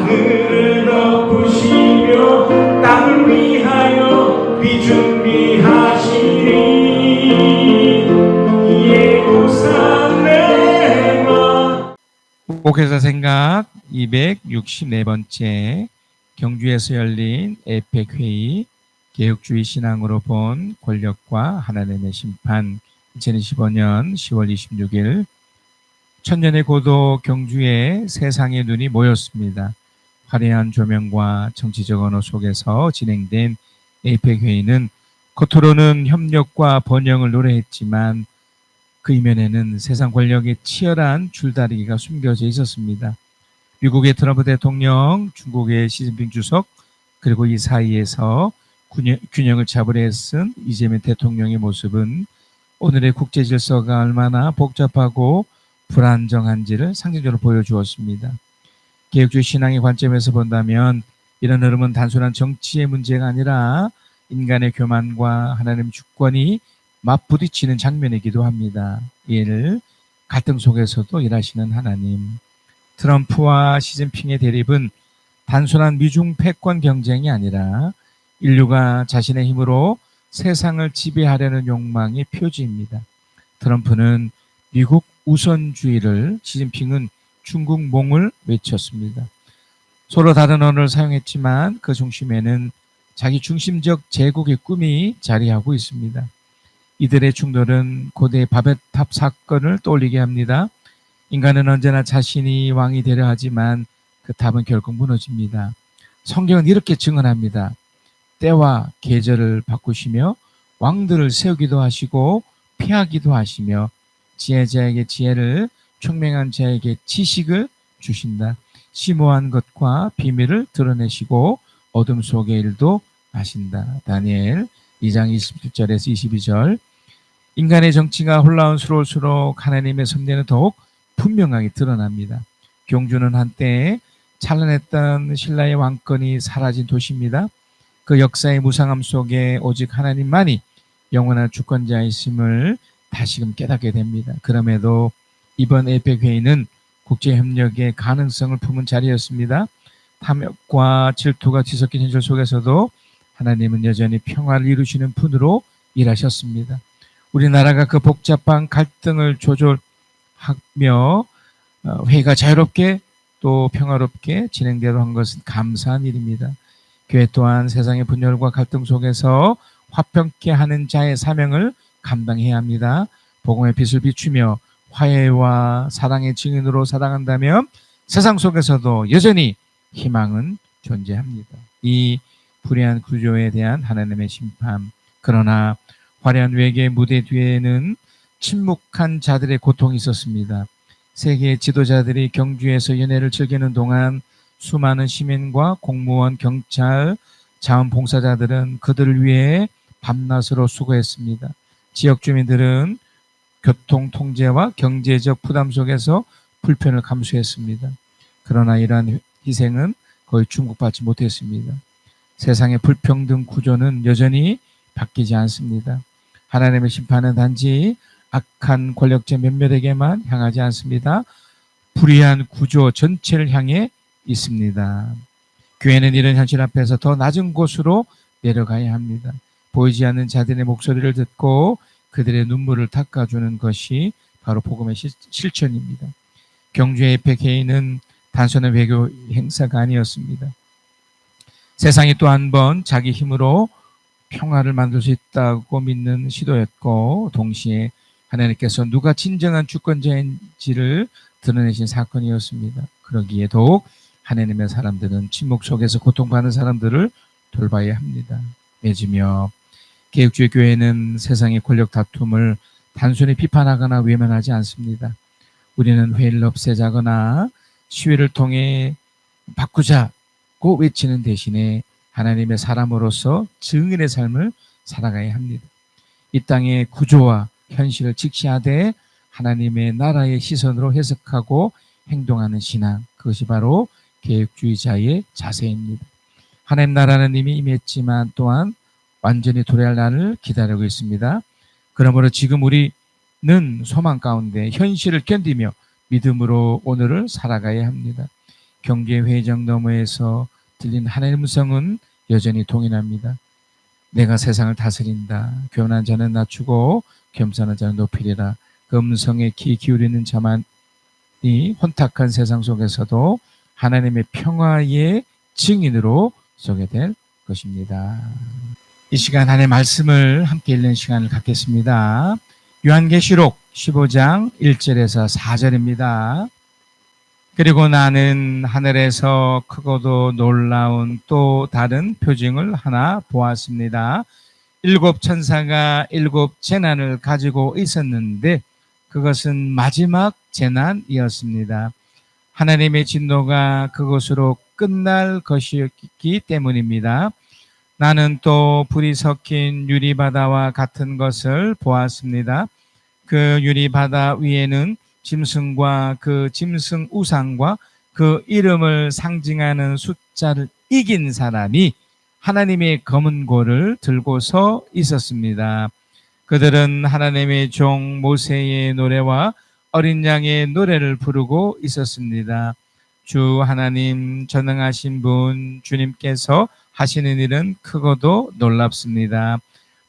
하늘을 덮으시며 땅을 위하여 비 준비하시니 예루살렘아. 목회자 생각 264번째 경주에서 열린 에펙회의 개혁주의 신앙으로 본 권력과 하나님의 심판 2025년 10월 26일 천년의 고도 경주에 세상의 눈이 모였습니다. 화려한 조명과 정치적 언어 속에서 진행된 에펙회의는 겉으로는 협력과 번영을 노래했지만 그 이면에는 세상 권력의 치열한 줄다리기가 숨겨져 있었습니다. 미국의 트럼프 대통령, 중국의 시진핑 주석, 그리고 이 사이에서 균형을 잡으려 애쓴 이재명 대통령의 모습은 오늘의 국제 질서가 얼마나 복잡하고 불안정한지를 상징적으로 보여주었습니다. 개혁주의 신앙의 관점에서 본다면 이런 흐름은 단순한 정치의 문제가 아니라 인간의 교만과 하나님의 주권이 맞부딪히는 장면이기도 합니다. 이를 갈등 속에서도 일하시는 하나님. 트럼프와 시진핑의 대립은 단순한 미중 패권 경쟁이 아니라 인류가 자신의 힘으로 세상을 지배하려는 욕망의 표지입니다. 트럼프는 미국 우선주의를, 시진핑은 중국몽을 외쳤습니다. 서로 다른 언어를 사용했지만 그 중심에는 자기 중심적 제국의 꿈이 자리하고 있습니다. 이들의 충돌은 고대 바벨탑 사건을 떠올리게 합니다. 인간은 언제나 자신이 왕이 되려 하지만 그 탑은 결국 무너집니다. 성경은 이렇게 증언합니다. 때와 계절을 바꾸시며 왕들을 세우기도 하시고 피하기도 하시며 지혜자에게 지혜를, 총명한 자에게 지식을 주신다. 심오한 것과 비밀을 드러내시고 어둠 속의 일도 아신다. 다니엘 2장 27절에서 22절. 인간의 정치가 혼란스러울수록 하나님의 섭리는 더욱 분명하게 드러납니다. 경주는 한때 찬란했던 신라의 왕권이 사라진 도시입니다. 그 역사의 무상함 속에 오직 하나님만이 영원한 주권자이심을 다시금 깨닫게 됩니다. 그럼에도 이번 에펙회의는 국제협력의 가능성을 품은 자리였습니다. 탐욕과 질투가 뒤섞인 현실 속에서도 하나님은 여전히 평화를 이루시는 분으로 일하셨습니다. 우리나라가 그 복잡한 갈등을 조절하며 회의가 자유롭게 또 평화롭게 진행되도록 한 것은 감사한 일입니다. 교회 또한 세상의 분열과 갈등 속에서 화평케 하는 자의 사명을 감당해야 합니다. 복음의 빛을 비추며 화해와 사랑의 증인으로 살아간다면 세상 속에서도 여전히 희망은 존재합니다. 이 불의한 구조에 대한 하나님의 심판. 그러나 화려한 외계 무대 뒤에는 침묵한 자들의 고통이 있었습니다. 세계 지도자들이 경주에서 연회를 즐기는 동안 수많은 시민과 공무원, 경찰, 자원봉사자들은 그들을 위해 밤낮으로 수고했습니다. 지역 주민들은 교통 통제와 경제적 부담 속에서 불편을 감수했습니다. 그러나 이러한 희생은 거의 중국받지 못했습니다. 세상의 불평등 구조는 여전히 바뀌지 않습니다. 하나님의 심판은 단지 악한 권력자 몇몇에게만 향하지 않습니다. 불의한 구조 전체를 향해 있습니다. 교회는 이런 현실 앞에서 더 낮은 곳으로 내려가야 합니다. 보이지 않는 자들의 목소리를 듣고 그들의 눈물을 닦아주는 것이 바로 복음의 실천입니다. 경주의 에펙회의는 단순한 외교 행사가 아니었습니다. 세상이 또 한 번 자기 힘으로 평화를 만들 수 있다고 믿는 시도였고, 동시에 하나님께서 누가 진정한 주권자인지를 드러내신 사건이었습니다. 그러기에 더욱 하나님의 사람들은 침묵 속에서 고통받는 사람들을 돌봐야 합니다. 맺으며 개혁주의 교회는 세상의 권력 다툼을 단순히 비판하거나 외면하지 않습니다. 우리는 회의를 없애자거나 시위를 통해 바꾸자고 외치는 대신에 하나님의 사람으로서 증인의 삶을 살아가야 합니다. 이 땅의 구조와 현실을 직시하되 하나님의 나라의 시선으로 해석하고 행동하는 신앙, 그것이 바로 개혁주의자의 자세입니다. 하나님 나라는 이미 임했지만 또한 완전히 도래할 날을 기다리고 있습니다. 그러므로 지금 우리는 소망 가운데 현실을 견디며 믿음으로 오늘을 살아가야 합니다. 경계 회정 너머에서 들린 하나님의 음성은 여전히 동일합니다. 내가 세상을 다스린다. 교만한 자는 낮추고 겸손한 자는 높이리라. 그 음성에 귀 기울이는 자만이 혼탁한 세상 속에서도 하나님의 평화의 증인으로 서게 될 것입니다. 이 시간 하나님의 말씀을 함께 읽는 시간을 갖겠습니다. 요한계시록 15장 1절에서 4절입니다. 그리고 나는 하늘에서 크고도 놀라운 또 다른 표징을 하나 보았습니다. 7 천사가 7 재난을 가지고 있었는데 그것은 마지막 재난이었습니다. 하나님의 진노가 그것으로 끝날 것이었기 때문입니다. 나는 또 불이 섞인 유리바다와 같은 것을 보았습니다. 그 유리바다 위에는 짐승과 그 짐승 우상과 그 이름을 상징하는 숫자를 이긴 사람이 하나님의 검은 고를 들고서 있었습니다. 그들은 하나님의 종 모세의 노래와 어린 양의 노래를 부르고 있었습니다. 주 하나님 전능하신 분 주님께서 하시는 일은 크고도 놀랍습니다.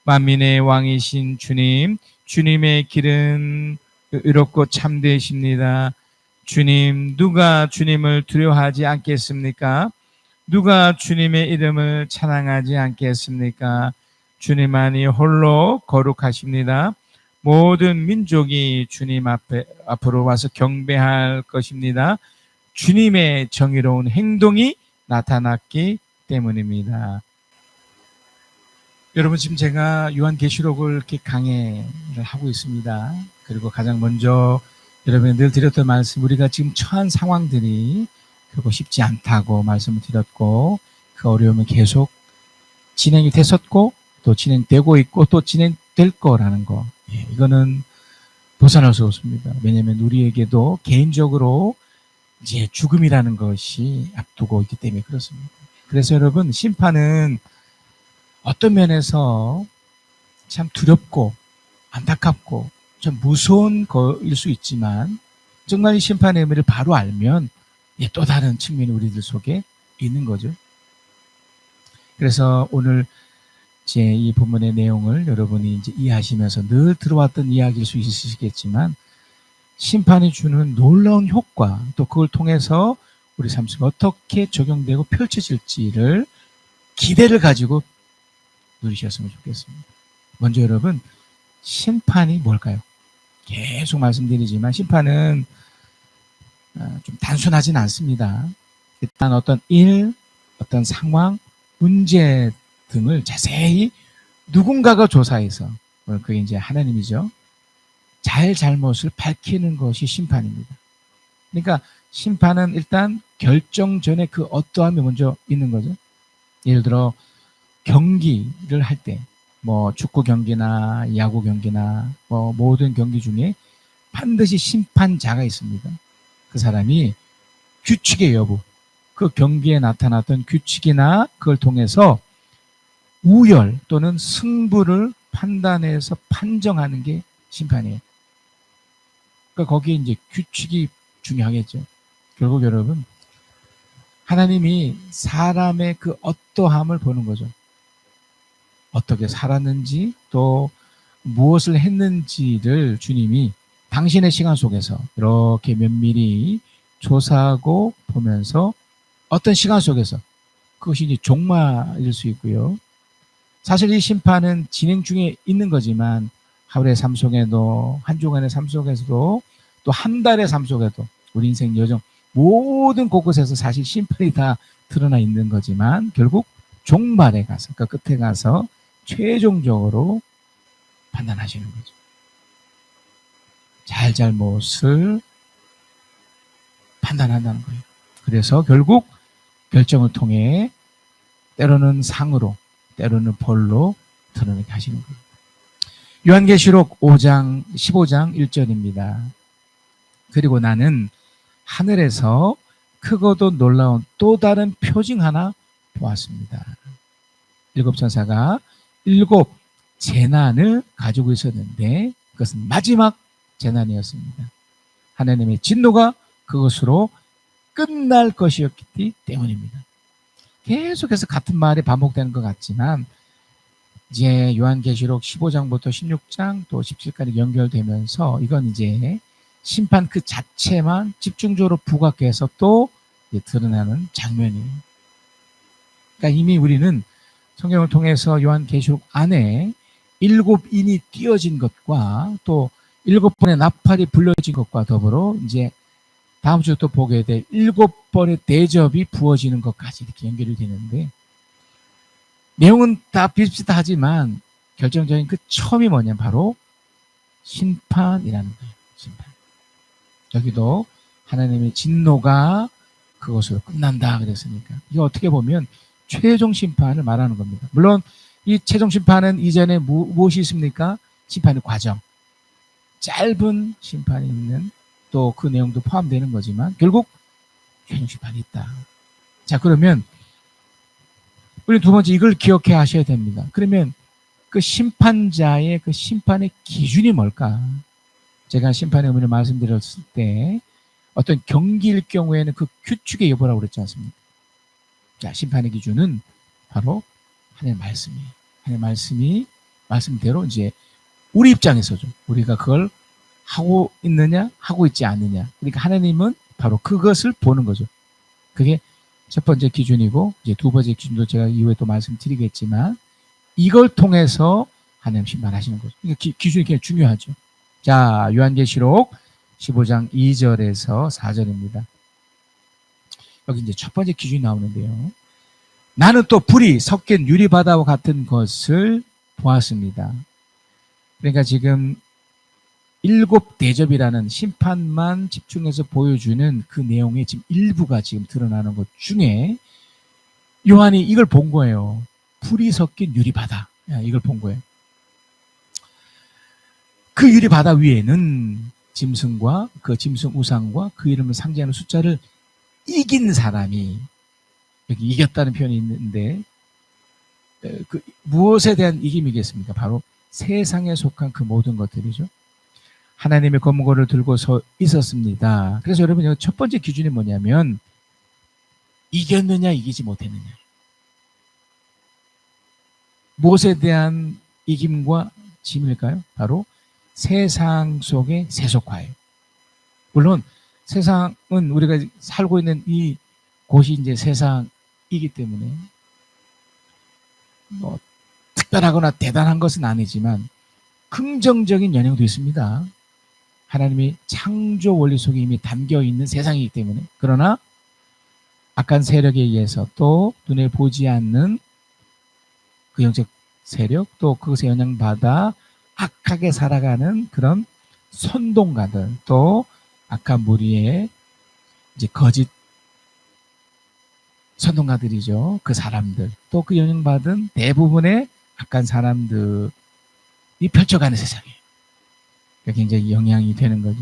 만민의 왕이신 주님, 주님의 길은 의롭고 참되십니다. 주님, 누가 주님을 두려워하지 않겠습니까? 누가 주님의 이름을 찬양하지 않겠습니까? 주님만이 홀로 거룩하십니다. 모든 민족이 주님 앞으로 와서 경배할 것입니다. 주님의 정의로운 행동이 나타났기 때문입니다. 여러분, 지금 제가 요한계시록을 이렇게 강해를 하고 있습니다. 그리고 가장 먼저 여러분이 늘 드렸던 말씀, 우리가 지금 처한 상황들이 결코 쉽지 않다고 말씀을 드렸고, 그 어려움은 계속 진행이 됐었고 또 진행되고 있고 또 진행될 거라는 거, 이거는 벗어날 수 없습니다. 왜냐하면 우리에게도 개인적으로 이제 죽음이라는 것이 앞두고 있기 때문에 그렇습니다. 그래서 여러분, 심판은 어떤 면에서 참 두렵고 안타깝고 좀 무서운 거일 수 있지만, 정말 이 심판의 의미를 바로 알면 또 다른 측면이 우리들 속에 있는 거죠. 그래서 오늘 제 이 본문의 내용을 여러분이 이제 이해하시면서 늘 들어왔던 이야기일 수 있으시겠지만, 심판이 주는 놀라운 효과, 또 그걸 통해서 우리 삶 속에 어떻게 적용되고 펼쳐질지를 기대를 가지고 누리셨으면 좋겠습니다. 먼저 여러분, 심판이 뭘까요? 계속 말씀드리지만 심판은 좀 단순하진 않습니다. 일단 어떤 일, 어떤 상황, 문제 등을 자세히 누군가가 조사해서, 그게 이제 하나님이죠, 잘못을 밝히는 것이 심판입니다. 그러니까 심판은 일단 결정 전에 그 어떠함이 먼저 있는 거죠. 예를 들어 경기를 할 때, 축구 경기나 야구 경기나 모든 경기 중에 반드시 심판자가 있습니다. 그 사람이 규칙의 여부, 그 경기에 나타났던 규칙이나 그걸 통해서 우열 또는 승부를 판단해서 판정하는 게 심판이에요. 그러니까 거기에 이제 규칙이 중요하겠죠. 결국 여러분, 하나님이 사람의 그 어떠함을 보는 거죠. 어떻게 살았는지 또 무엇을 했는지를 주님이 당신의 시간 속에서 이렇게 면밀히 조사하고 보면서 어떤 시간 속에서, 그것이 이제 종말일 수 있고요. 사실 이 심판은 진행 중에 있는 거지만 하루의 삶 속에도, 한 주간의 삶 속에서도, 또 한 달의 삶 속에도, 우리 인생 여정 모든 곳곳에서 사실 심판이 다 드러나 있는 거지만 결국 종말에 가서, 그러니까 끝에 가서 최종적으로 판단하시는 거죠. 잘못을 판단한다는 거예요. 그래서 결국 결정을 통해 때로는 상으로, 때로는 벌로 드러내게 하시는 거예요. 요한계시록 15장 1절입니다. 그리고 나는 하늘에서 크고도 놀라운 또 다른 표징 하나 보았습니다. 7 천사가 7 재난을 가지고 있었는데 그것은 마지막 재난이었습니다. 하나님의 진노가 그것으로 끝날 것이었기 때문입니다. 계속해서 같은 말이 반복되는 것 같지만 이제 요한계시록 15장부터 16장 또 17까지 연결되면서 이건 이제 심판 그 자체만 집중적으로 부각해서 또 이제 드러나는 장면이에요. 그러니까 이미 우리는 성경을 통해서 요한계시록 안에 7인이 띄어진 것과 또 7번의 나팔이 불려진 것과 더불어 이제 다음 주에 또 보게 될 7번의 대접이 부어지는 것까지 이렇게 연결이 되는데 내용은 다 비슷하지만 결정적인 그 처음이 뭐냐면 바로 심판이라는 거예요. 심판. 여기도 하나님의 진노가 그것으로 끝난다 그랬으니까 이거 어떻게 보면 최종 심판을 말하는 겁니다. 물론 이 최종 심판은 이전에 무엇이 있습니까? 심판의 과정. 짧은 심판이 있는 또 그 내용도 포함되는 거지만 결국 최종 심판이 있다. 자, 그러면 우리 두 번째 이걸 기억해 하셔야 됩니다. 그러면 그 심판자의 그 심판의 기준이 뭘까? 제가 심판의 의미를 말씀드렸을 때 어떤 경기일 경우에는 그 규칙의 여부라고 그랬지 않습니까? 자, 심판의 기준은 바로 하나님의 말씀이에요. 하나님의 말씀이 말씀대로 이제 우리 입장에서죠. 우리가 그걸 하고 있느냐, 하고 있지 않느냐. 그러니까 하나님은 바로 그것을 보는 거죠. 그게 첫 번째 기준이고 이제 두 번째 기준도 제가 이후에 또 말씀드리겠지만 이걸 통해서 하나님 심판하시는 거죠. 그러니까 기준이 굉장히 중요하죠. 자, 요한계시록 15장 2절에서 4절입니다. 여기 이제 첫 번째 기준이 나오는데요. 나는 또 불이 섞인 유리바다와 같은 것을 보았습니다. 그러니까 지금 7대접이라는 심판만 집중해서 보여주는 그 내용의 지금 일부가 지금 드러나는 것 중에 요한이 이걸 본 거예요. 불이 섞인 유리바다. 이걸 본 거예요. 그 유리바다 위에는 짐승과 그 짐승 우상과 그 이름을 상징하는 숫자를 이긴 사람이 여기 이겼다는 표현이 있는데 그 무엇에 대한 이김이겠습니까? 바로 세상에 속한 그 모든 것들이죠. 하나님의 검거를 들고 서 있었습니다. 그래서 여러분 여기 첫 번째 기준이 뭐냐면 이겼느냐 이기지 못했느냐. 무엇에 대한 이김과 짐일까요? 바로 세상 속의 세속화예요. 물론 세상은 우리가 살고 있는 이 곳이 이제 세상이기 때문에 뭐 특별하거나 대단한 것은 아니지만 긍정적인 영향도 있습니다. 하나님이 창조 원리 속에 이미 담겨 있는 세상이기 때문에. 그러나 악한 세력에 의해서 또 눈에 보지 않는 그 영적 세력 또 그것에 영향받아 악하게 살아가는 그런 선동가들 또 악한 무리의 이제 거짓 선동가들이죠. 그 사람들 또 그 영향받은 대부분의 악한 사람들이 펼쳐가는 세상이에요. 굉장히 영향이 되는 거죠.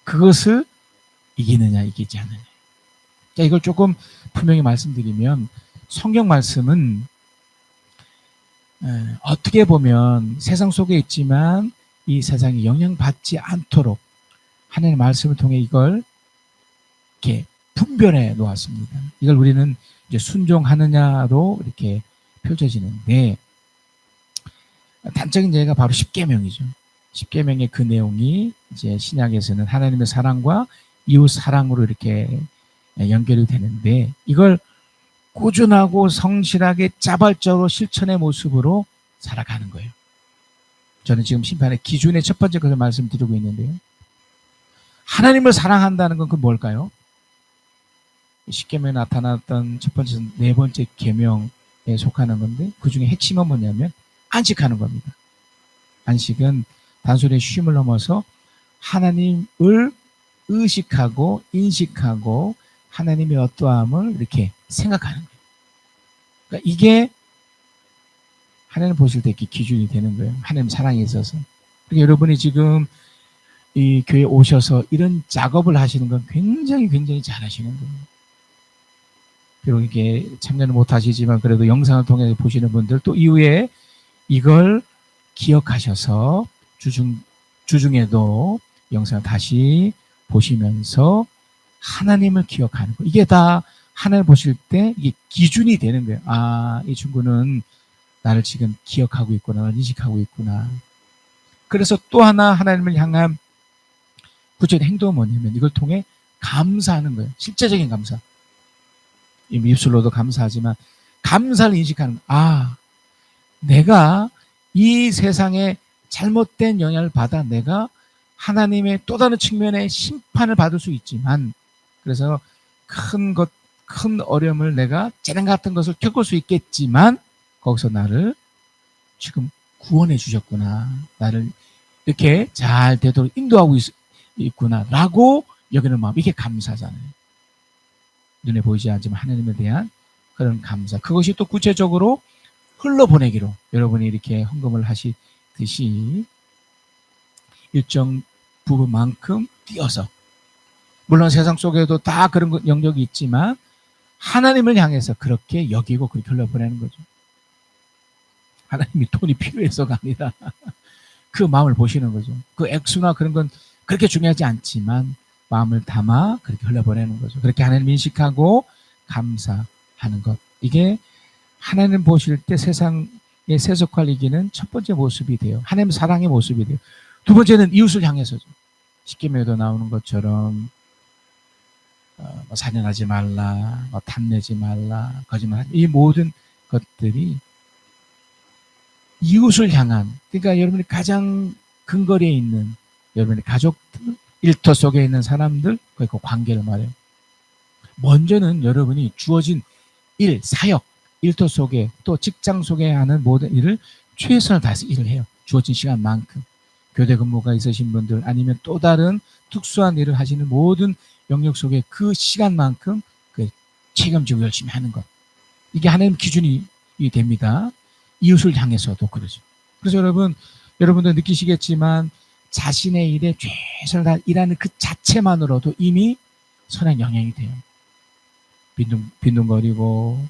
그것을 이기느냐 이기지 않느냐. 자, 이걸 조금 분명히 말씀드리면 성경 말씀은 어떻게 보면 세상 속에 있지만 이 세상에 영향받지 않도록 하나님의 말씀을 통해 이걸 이렇게 분별해 놓았습니다. 이걸 우리는 이제 순종하느냐로 이렇게 펼쳐지는데 단적인 예가 바로 십계명이죠. 십계명의 그 내용이 이제 신약에서는 하나님의 사랑과 이웃 사랑으로 이렇게 연결이 되는데 이걸 꾸준하고 성실하게 자발적으로 실천의 모습으로 살아가는 거예요. 저는 지금 심판의 기준의 첫 번째 것을 말씀드리고 있는데요. 하나님을 사랑한다는 건 그 뭘까요? 십계명에 나타났던 첫 번째, 네 번째 계명에 속하는 건데 그 중에 핵심은 뭐냐면 안식하는 겁니다. 안식은 단순히 쉼을 넘어서 하나님을 의식하고 인식하고 하나님의 어떠함을 이렇게 생각하는 거예요. 그러니까 이게 하나님 보실 때 이렇게 기준이 되는 거예요. 하나님 사랑에 있어서. 그러니까 여러분이 지금 이 교회에 오셔서 이런 작업을 하시는 건 굉장히 잘하시는 거예요. 비록 이렇게 참여는 못 하시지만 그래도 영상을 통해서 보시는 분들 또 이후에 이걸 기억하셔서 주중에도 영상을 다시 보시면서 하나님을 기억하는 거. 이게 다 하나님 보실 때 이게 기준이 되는 거예요. 아, 이 친구는 나를 지금 기억하고 있구나, 인식하고 있구나. 그래서 또 하나 하나님을 향한 구체적인 행동은 뭐냐면 이걸 통해 감사하는 거예요. 실제적인 감사. 입술로도 감사하지만 감사를 인식하는 거예요. 아, 내가 이 세상에 잘못된 영향을 받아 내가 하나님의 또 다른 측면의 심판을 받을 수 있지만, 그래서 큰 어려움을 내가 재난 같은 것을 겪을 수 있겠지만 거기서 나를 지금 구원해 주셨구나, 나를 이렇게 잘 되도록 인도하고 있구나 라고 여기는 마음, 이게 감사잖아요. 눈에 보이지 않지만 하나님에 대한 그런 감사, 그것이 또 구체적으로 흘러보내기로 여러분이 이렇게 헌금을 하시듯이 일정 부분만큼 띄어서, 물론 세상 속에도 다 그런 영역이 있지만 하나님을 향해서 그렇게 여기고 그렇게 흘려보내는 거죠. 하나님이 돈이 필요해서가 아니라 그 마음을 보시는 거죠. 그 액수나 그런 건 그렇게 중요하지 않지만 마음을 담아 그렇게 흘려보내는 거죠. 그렇게 하나님 인식하고 감사하는 것, 이게 하나님 보실 때 세상에 세속화를 이기는 첫 번째 모습이 돼요. 하나님 사랑의 모습이 돼요. 두 번째는 이웃을 향해서죠. 십계명에도 나오는 것처럼 살인하지 말라, 탐내지 말라, 거짓말, 이 모든 것들이 이웃을 향한, 그러니까 여러분이 가장 근거리에 있는 여러분의 가족들, 일터 속에 있는 사람들, 그 관계를 말해요. 먼저는 여러분이 주어진 일, 사역, 일터 속에 또 직장 속에 하는 모든 일을 최선을 다해서 일을 해요. 주어진 시간만큼. 교대 근무가 있으신 분들, 아니면 또 다른 특수한 일을 하시는 모든 영역 속에 그 시간만큼 그 책임지고 열심히 하는 것, 이게 하나님 기준이 됩니다. 이웃을 향해서도 그러죠. 그래서 여러분도 느끼시겠지만 자신의 일에 최선을 다해 일하는 그 자체만으로도 이미 선한 영향이 돼요. 빈둥거리고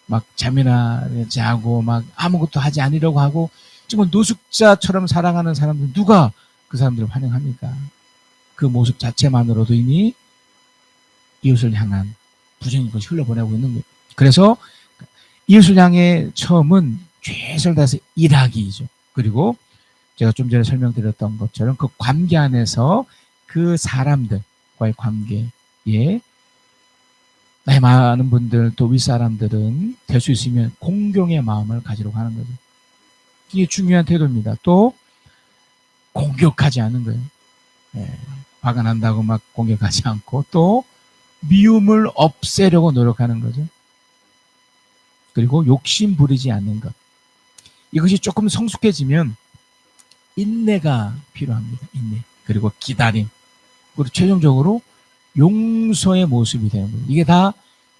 막 잠이나 자고 막 아무것도 하지 않으려고 하고 정말 노숙자처럼 살아가는 사람들, 누가 그 사람들을 환영합니까? 그 모습 자체만으로도 이미 이웃을 향한 부정인 것이 흘러보내고 있는 거예요. 그래서 이웃을 향해 처음은 최선을 다해서 일하기죠. 그리고 제가 좀 전에 설명드렸던 것처럼 그 관계 안에서 그 사람들과의 관계에 나이 많은 분들, 또 윗사람들은 될 수 있으면 공경의 마음을 가지려고 하는 거죠. 이게 중요한 태도입니다. 또 공격하지 않는 거예요. 화가 난다고 막 공격하지 않고, 또 미움을 없애려고 노력하는 거죠. 그리고 욕심 부리지 않는 것. 이것이 조금 성숙해지면 인내가 필요합니다. 인내. 그리고 기다림. 그리고 최종적으로 용서의 모습이 되는 거예요. 이게 다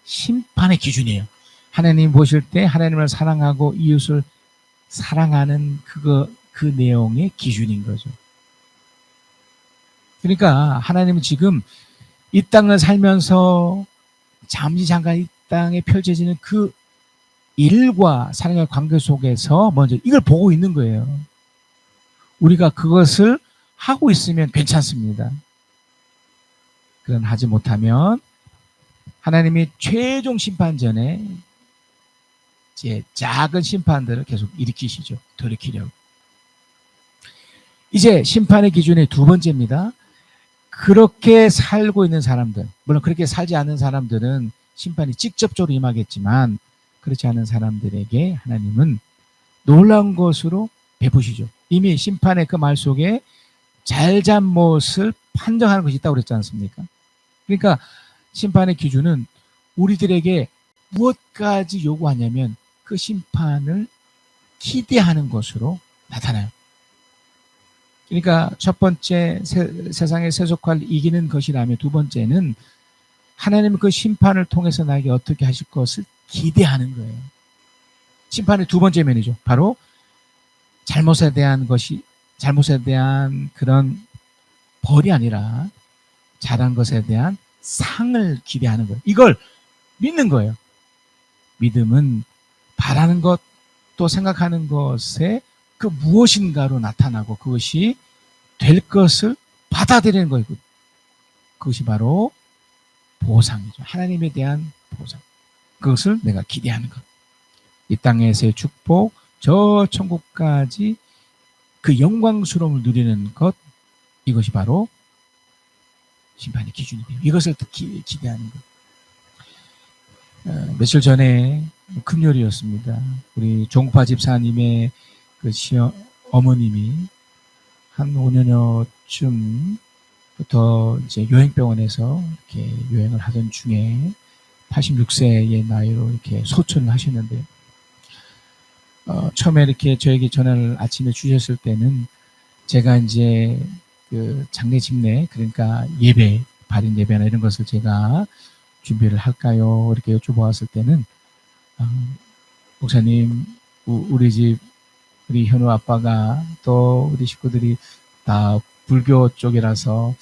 심판의 기준이에요. 하나님 보실 때 하나님을 사랑하고 이웃을 사랑하는 그 내용의 기준인 거죠. 그러니까 하나님은 지금 이 땅을 살면서 잠시 잠깐 이 땅에 펼쳐지는 그 일과 사랑의 관계 속에서 먼저 이걸 보고 있는 거예요. 우리가 그것을 하고 있으면 괜찮습니다. 그러나 하지 못하면 하나님이 최종 심판 전에 이제 작은 심판들을 계속 일으키시죠. 돌이키려고. 이제 심판의 기준의 두 번째입니다. 그렇게 살고 있는 사람들, 물론 그렇게 살지 않는 사람들은 심판이 직접적으로 임하겠지만 그렇지 않은 사람들에게 하나님은 놀라운 것으로 베푸시죠. 이미 심판의 그 말 속에 잘잘못을 판정하는 것이 있다고 그랬지 않습니까? 그러니까 심판의 기준은 우리들에게 무엇까지 요구하냐면 그 심판을 기대하는 것으로 나타나요. 그러니까 첫 번째 세상의 세속화를 이기는 것이라면, 두 번째는 하나님은 그 심판을 통해서 나에게 어떻게 하실 것을 기대하는 거예요. 심판의 두 번째 면이죠. 바로 잘못에 대한 그런 벌이 아니라 잘한 것에 대한 상을 기대하는 거예요. 이걸 믿는 거예요. 믿음은 바라는 것, 또 생각하는 것에 그 무엇인가로 나타나고 그것이 될 것을 받아들이는 거예요. 그것이 바로 보상이죠. 하나님에 대한 보상. 그것을 내가 기대하는 것. 이 땅에서의 축복, 저 천국까지 그 영광스러움을 누리는 것, 이것이 바로 심판의 기준이 돼요. 이것을 기대하는 것. 며칠 전에 금요일이었습니다. 우리 종파 집사님의 그 어머님이 한 5년여쯤부터 이제 요행병원에서 이렇게 요행을 하던 중에 86세의 나이로 이렇게 소천을 하셨는데요. 처음에 이렇게 저에게 전화를 아침에 주셨을 때는 제가 이제 그 장례 집례, 그러니까 예배, 발인 예배나 이런 것을 제가 준비를 할까요? 이렇게 여쭤보았을 때는, 목사님, 우리 집, 우리 현우 아빠가 또 우리 식구들이 다 불교 쪽이라서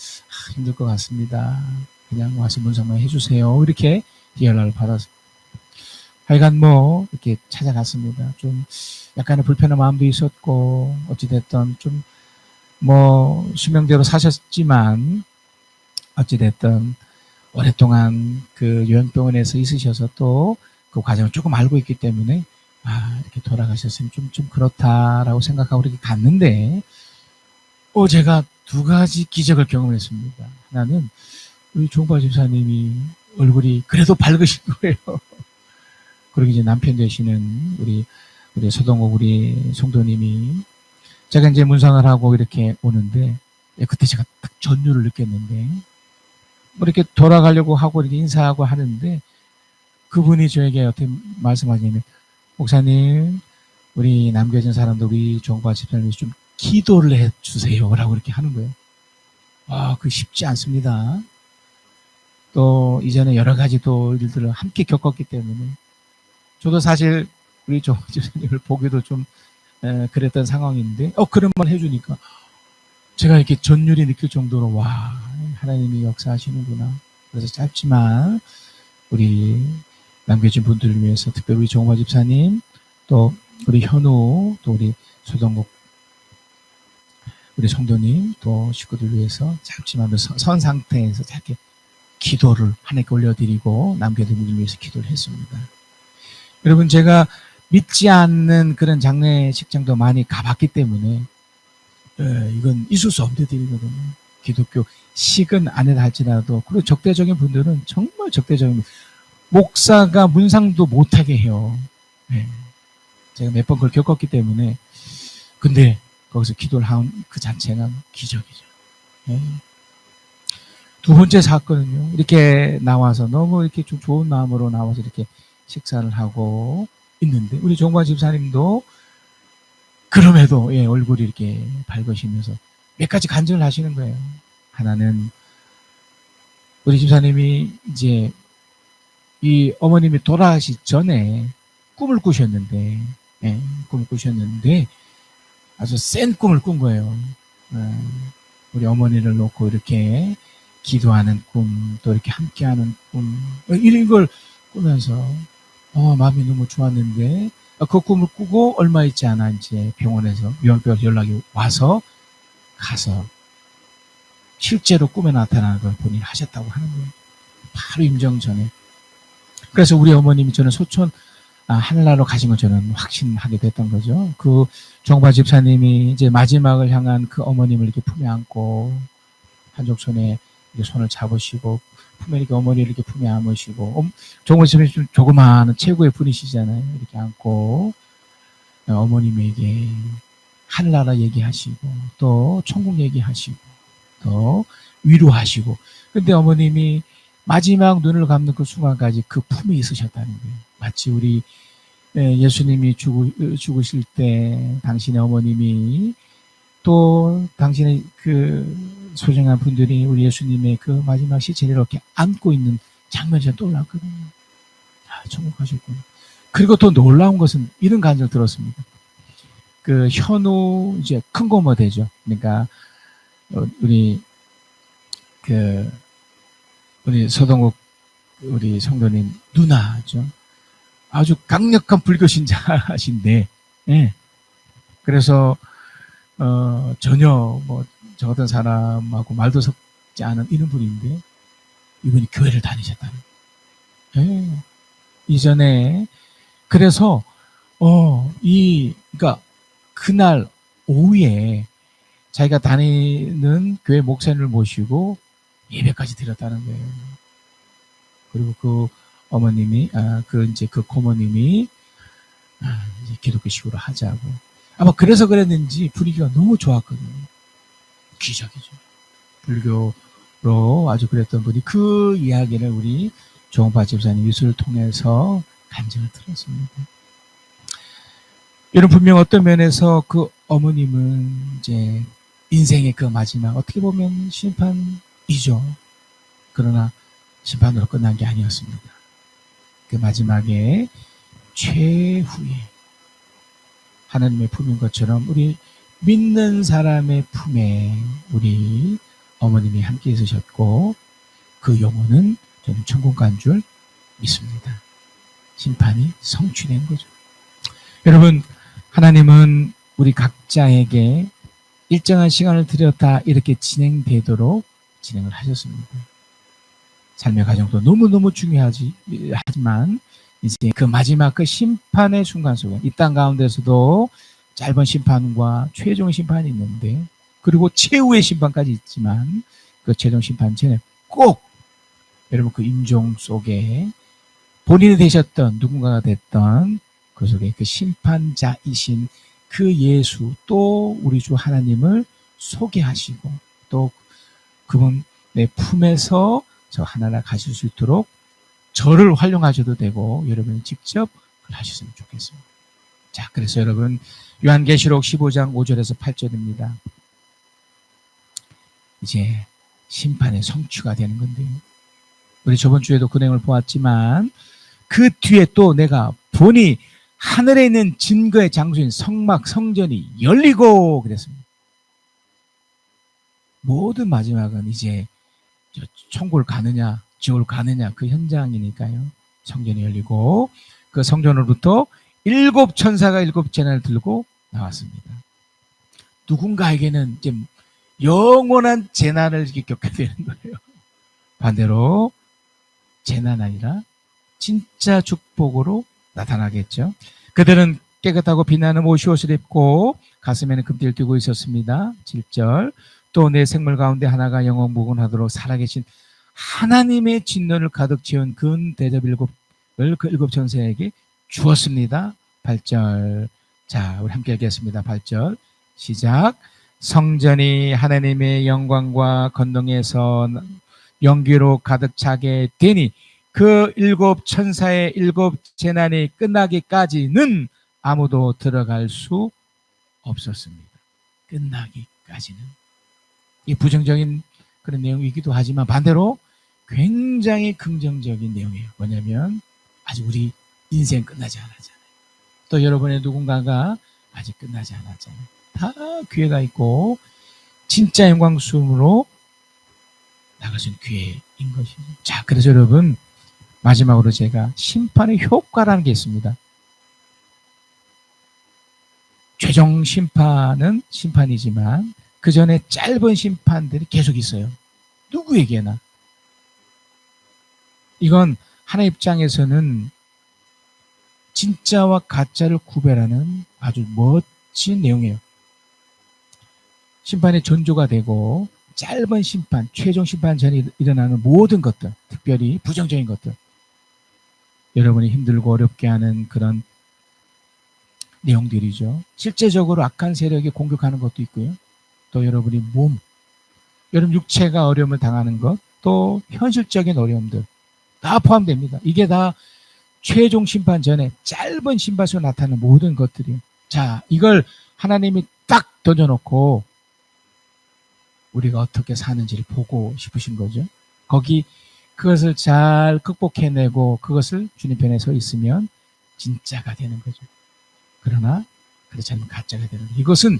힘들 것 같습니다. 그냥 와서 문상만 해주세요. 이렇게 연락을 받았습니다. 하여간 뭐 이렇게 찾아갔습니다. 좀 약간의 불편한 마음도 있었고 어찌됐든 좀 뭐 수명대로 사셨지만 어찌됐든 오랫동안 그 요양병원에서 있으셔서 또 그 과정을 조금 알고 있기 때문에 이렇게 돌아가셨으면 좀 그렇다라고 생각하고 이렇게 갔는데 제가 두 가지 기적을 경험했습니다. 하나는 우리 종바 집사님이 얼굴이 그래도 밝으신 거예요. 그리고 이제 남편 되시는 우리 서동욱 우리 성도님이 제가 이제 문상을 하고 이렇게 오는데 그때 제가 딱 전율을 느꼈는데 이렇게 돌아가려고 하고 이렇게 인사하고 하는데 그분이 저에게 어떻게 말씀하시냐면 목사님 우리 남겨진 사람들 우리 종바 집사님이 좀 기도를 해주세요라고 이렇게 하는 거예요. 그 쉽지 않습니다. 또 이전에 여러 가지 또 일들을 함께 겪었기 때문에 저도 사실 우리 종바 집사님을 보기도 좀 그랬던 상황인데 그런 말 해주니까 제가 이렇게 전율이 느낄 정도로 하나님이 역사하시는구나. 그래서 짧지만 우리 남겨진 분들을 위해서 특별히 우리 종바 집사님 또 우리 현우 또 우리 소동국 우리 성도님 또 식구들 위해서 짧지만 선 상태에서 짧게 기도를 하나님께 올려드리고 남겨진 분들 위해서 기도를 했습니다. 여러분 제가 믿지 않는 그런 장례식장도 많이 가봤기 때문에 이건 있을 수 없는 일이거든요. 기독교 식은 안 해다 할지라도 그리고 적대적인 분들은 정말 적대적인 목사가 문상도 못하게 해요. 제가 몇 번 그걸 겪었기 때문에 근데 거기서 기도를 한 그 자체가 기적이죠. 두 번째 사건은요. 이렇게 나와서 너무 이렇게 좀 좋은 마음으로 나와서 이렇게 식사를 하고 있는데 우리 종과 집사님도 그럼에도 얼굴이 이렇게 밝으시면서 몇 가지 간증을 하시는 거예요. 하나는 우리 집사님이 이제 이 어머님이 돌아가시기 전에 꿈을 꾸셨는데 아주 센 꿈을 꾼 거예요. 우리 어머니를 놓고 이렇게 기도하는 꿈, 또 이렇게 함께하는 꿈, 이런 걸 꾸면서 마음이 너무 좋았는데 그 꿈을 꾸고 얼마 있지 않아 이제 병원에서 요양병원 연락이 와서 가서 실제로 꿈에 나타나는 걸 본인이 하셨다고 하는 거예요. 바로 임정 전에. 그래서 우리 어머님이 저는 소천 하늘나라로 가신 걸 저는 확신하게 됐던 거죠. 그 종바 집사님이 이제 마지막을 향한 그 어머님을 이렇게 품에 안고 한쪽 손에 이렇게 손을 잡으시고 품에 이렇게 어머니를 이렇게 품에 안으시고 종바 집사님이 좀 조그마한 최고의 분이시잖아요. 이렇게 안고 어머님에게 하늘나라 얘기하시고 또 천국 얘기하시고 또 위로하시고 근데 어머님이 마지막 눈을 감는 그 순간까지 그 품에 있으셨다는 거예요. 마치 우리 예수님이 죽으실 때 당신의 어머님이 또 당신의 그 소중한 분들이 우리 예수님의 그 마지막 시체를 이렇게 안고 있는 장면이 제가 떠올랐거든요. 천국 가셨구나. 그리고 또 놀라운 것은 이런 감정을 들었습니다. 그 현우 이제 큰 고모 되죠. 그러니까 우리 서동욱 우리 성도님 누나죠. 아주 강력한 불교 신자신데, 그래서 전혀 저 같은 사람하고 말도 섞지 않은 이런 분인데 이분이 교회를 다니셨다는 거예요. 예. 이전에 그래서 그러니까 그날 오후에 자기가 다니는 교회 목사님을 모시고 예배까지 드렸다는 거예요. 그리고 그 어머님이 그 고모님이 이제 기독교식으로 하자고 아마 그래서 그랬는지 분위기가 너무 좋았거든요. 기적이죠. 불교로 아주 그랬던 분이 그 이야기를 우리 조홍파 집사님 뉴스를 통해서 간증을 들었습니다. 여러분 분명 어떤 면에서 그 어머님은 이제 인생의 그 마지막 어떻게 보면 심판이죠. 그러나 심판으로 끝난 게 아니었습니다. 그 마지막에 최후에 하나님의 품인 것처럼 우리 믿는 사람의 품에 우리 어머님이 함께 있으셨고 그 영혼은 저는 천국 간 줄 믿습니다. 심판이 성취된 거죠. 여러분 하나님은 우리 각자에게 일정한 시간을 들였다 이렇게 진행되도록 진행을 하셨습니다. 삶의 과정도 너무너무 중요하지만 이제 그 마지막 그 심판의 순간 속에 이 땅 가운데서도 짧은 심판과 최종 심판이 있는데 그리고 최후의 심판까지 있지만 그 최종 심판 전에 꼭 여러분 그 임종 속에 본인이 되셨던 누군가가 됐던 그 속에 그 심판자이신 그 예수 또 우리 주 하나님을 소개하시고 또 그분 내 품에서 저 하나하나 가실 수 있도록 저를 활용하셔도 되고 여러분이 직접 하셨으면 좋겠습니다. 자, 그래서 여러분 요한계시록 15장 5절에서 8절입니다. 이제 심판의 성취가 되는 건데요. 우리 저번 주에도 그 내용을 보았지만 그 뒤에 또 내가 보니 하늘에 있는 증거의 장소인 성막 성전이 열리고 그랬습니다. 모든 마지막은 이제 천국을 가느냐 지옥을 가느냐 그 현장이니까요. 성전이 열리고 그 성전으로부터 7 천사가 7 재난을 들고 나왔습니다. 누군가에게는 이제 영원한 재난을 겪게 되는 거예요. 반대로 재난 아니라 진짜 축복으로 나타나겠죠. 그들은 깨끗하고 빛나는 옷을 입고 가슴에는 금띠를 띠고 있었습니다. 7절 또 내 생물 가운데 하나가 영원무궁하도록 살아계신 하나님의 진노를 가득 채운 근 대접 7을 그 7 천사에게 주었습니다. 8절 자 우리 함께 읽겠습니다. 8절 시작 성전이 하나님의 영광과 건능에서 연기로 가득 차게 되니 그 7 천사의 7 재난이 끝나기까지는 아무도 들어갈 수 없었습니다. 끝나기까지는. 이 부정적인 그런 내용이기도 하지만 반대로 굉장히 긍정적인 내용이에요. 뭐냐면 아직 우리 인생 끝나지 않았잖아요. 또 여러분의 누군가가 아직 끝나지 않았잖아요. 다 기회가 있고 진짜 영광스러움으로 나갈 수 있는 기회인 것이죠. 자, 그래서 여러분 마지막으로 제가 심판의 효과라는 게 있습니다. 최종 심판은 심판이지만 그 전에 짧은 심판들이 계속 있어요. 누구에게나. 이건 하나님 입장에서는 진짜와 가짜를 구별하는 아주 멋진 내용이에요. 심판의 전조가 되고 짧은 심판, 최종 심판 전에 일어나는 모든 것들, 특별히 부정적인 것들, 여러분이 힘들고 어렵게 하는 그런 내용들이죠. 실제적으로 악한 세력이 공격하는 것도 있고요. 또 여러분이 여러분 육체가 어려움을 당하는 것, 또 현실적인 어려움들 다 포함됩니다. 이게 다 최종 심판 전에 짧은 심판 속에 나타나는 모든 것들이에요. 자, 이걸 하나님이 딱 던져놓고 우리가 어떻게 사는지를 보고 싶으신 거죠. 그것을 잘 극복해내고 그것을 주님 편에 서 있으면 진짜가 되는 거죠. 그러나 그렇지 않으면 가짜가 되는 거예요. 이것은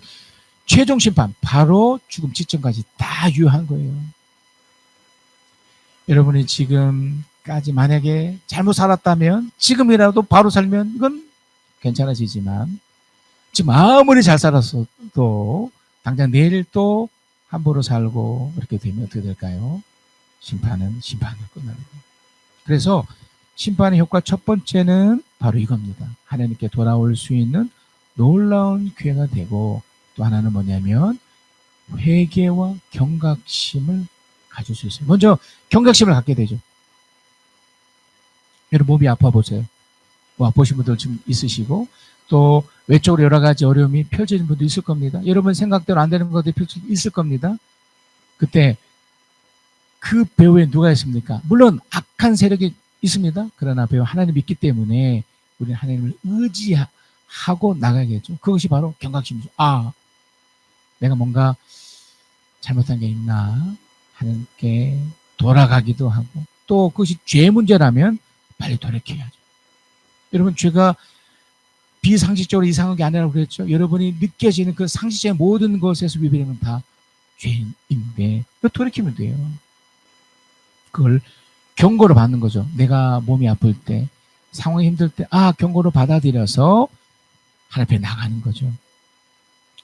최종 심판, 바로 죽음 직전까지 다 유효한 거예요. 여러분이 지금까지 만약에 잘못 살았다면 지금이라도 바로 살면 이건 괜찮아지지만 지금 아무리 잘 살았어도 당장 내일 또 함부로 살고 이렇게 되면 어떻게 될까요? 심판은 심판으로 끝나는 거예요. 그래서 심판의 효과 첫 번째는 바로 이겁니다. 하나님께 돌아올 수 있는 놀라운 기회가 되고, 또 하나는 뭐냐면 회개와 경각심을 가질 수 있어요. 먼저 경각심을 갖게 되죠. 여러분 몸이 아파 보세요. 뭐 아프신 분들 지금 있으시고, 또 외적으로 여러 가지 어려움이 펼쳐진 분도 있을 겁니다. 여러분 생각대로 안 되는 것들이 있을 겁니다. 그때 그 배후에 누가 있습니까? 물론 악한 세력이 있습니다. 그러나 배후 하나님 믿기 때문에 우리는 하나님을 의지하고 나가야겠죠. 그것이 바로 경각심이죠. 아, 내가 뭔가 잘못한 게 있나? 하나님께 돌아가기도 하고, 또 그것이 죄 문제라면 빨리 돌이켜야죠. 여러분, 죄가 비상식적으로 이상한 게 아니라고 그랬죠. 여러분이 느껴지는 그 상식적인 모든 것에서 위배되는 다 죄인데, 그 돌이키면 돼요. 그걸 경고를 받는 거죠. 내가 몸이 아플 때, 상황이 힘들 때, 경고를 받아들여서 하나님 앞에 나가는 거죠.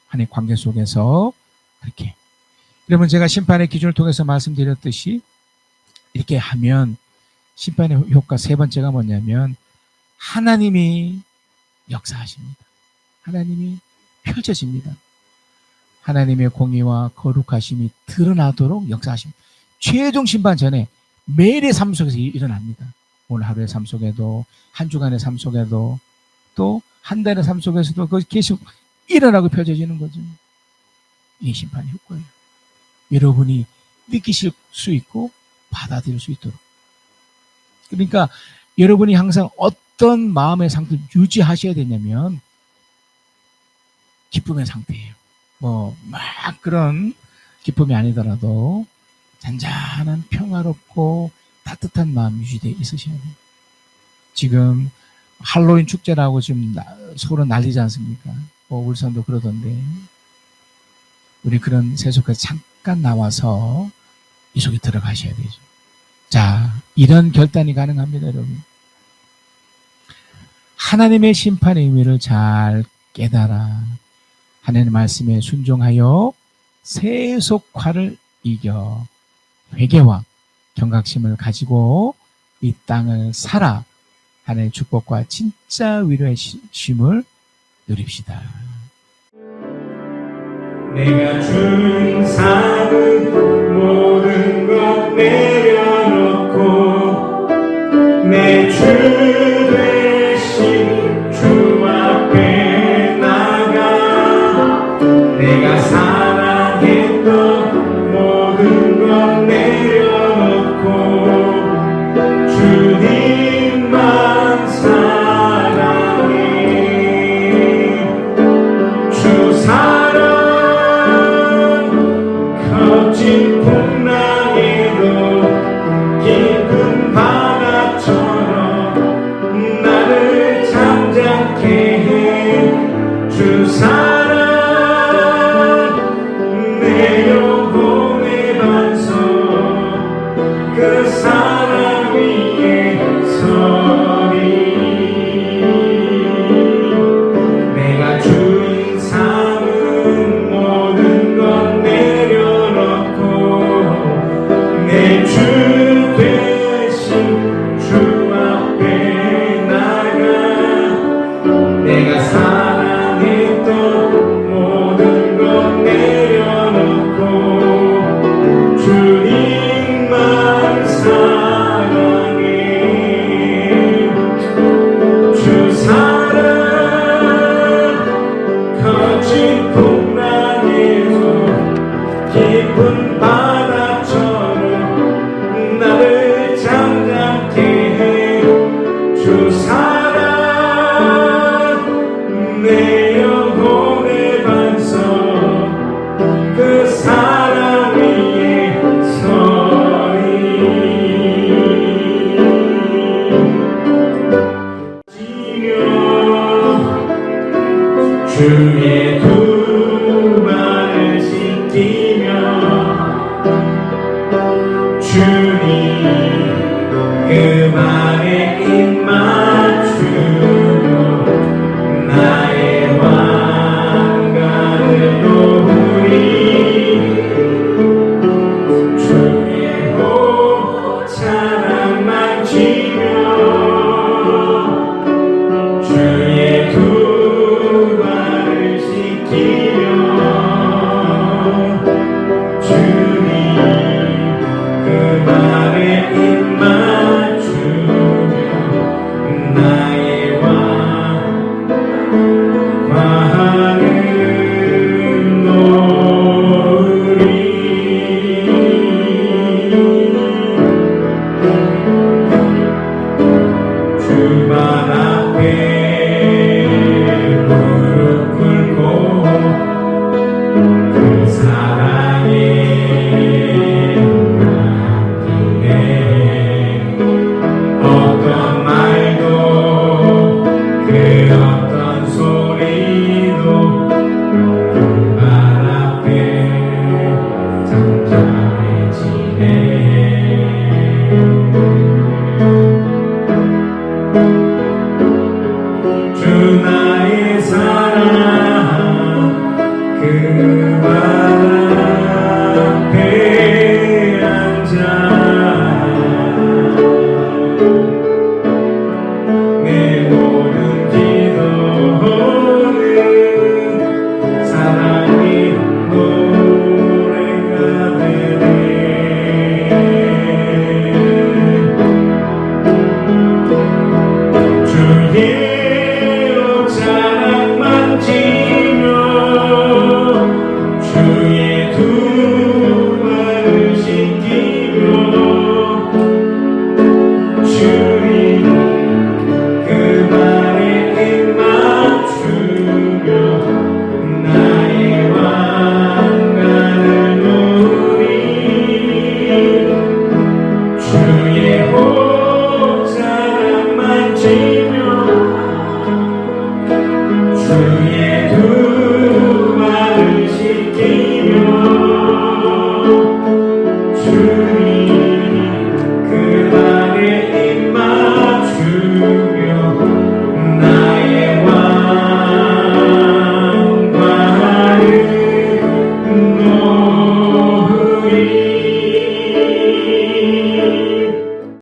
하나님의 관계 속에서 그렇게. 여러분, 제가 심판의 기준을 통해서 말씀드렸듯이 이렇게 하면 심판의 효과 세 번째가 뭐냐면 하나님이 역사하십니다. 하나님이 펼쳐집니다. 하나님의 공의와 거룩하심이 드러나도록 역사하십니다. 최종 심판 전에 매일의 삶 속에서 일어납니다. 오늘 하루의 삶 속에도, 한 주간의 삶 속에도, 또 한 달의 삶 속에서도 그것이 계속 일어나고 펼쳐지는 거죠. 이게 심판의 효과예요. 여러분이 느끼실 수 있고 받아들일 수 있도록. 그러니까 여러분이 항상 어떤 마음의 상태를 유지하셔야 되냐면 기쁨의 상태예요. 막 그런 기쁨이 아니더라도 잔잔한 평화롭고 따뜻한 마음 유지되어 있으셔야 돼요. 지금 할로윈 축제라고 지금 서로 난리지 않습니까? 울산도 그러던데. 우리 그런 세속에서 잠깐 나와서 이 속에 들어가셔야 되죠. 자, 이런 결단이 가능합니다, 여러분. 하나님의 심판의 의미를 잘 깨달아 하나님의 말씀에 순종하여 세속화를 이겨 회개와 경각심을 가지고 이 땅을 살아 하나님의 축복과 진짜 위로의 쉼을 누립시다. 내가 준 삶은 모든 것 내려놓고 내 주 되신 주 앞에 나가 내가 사랑했던 모든 것 내려놓고 주님만 사랑해. 주 사랑 거친 풍랑에도 깊은 바다처럼 나를 잠잠케 해. 주 사랑 내 영혼의 반석 그 사랑 위에 서리. 내가 준 삶은 모든 것 내려놓고 내 주 되신 주 앞에 나가 내가 사랑했던 모든 것 내려놓고 주님만 사랑해. 주 사랑 거친 풍랑에도 깊은 바다처럼 나를 잠잠케 해. 주 사랑 내 영혼의 반석 그 사랑 위에 서리. 주의 두 발을 씻기며 주님 그 발에 입 맞추고 나의 왕관을 놓으리. 주의 발 앞에 무릎 꿇고 그 사랑에 맡기네. 어떤 말도 그 어떤 소리도 그 발 앞에 잠잠해지네. 주 나의 사랑 그 발 앞에 앉아 내 모든 기도는 사랑의 노래가 되네. 주의 옷자락 만지며 주의 두 발을 씻기며 주님 그 발에 입 맞추며 나의 왕관을 누리 주의 옷자락 만지며 주의 두 발을 씻기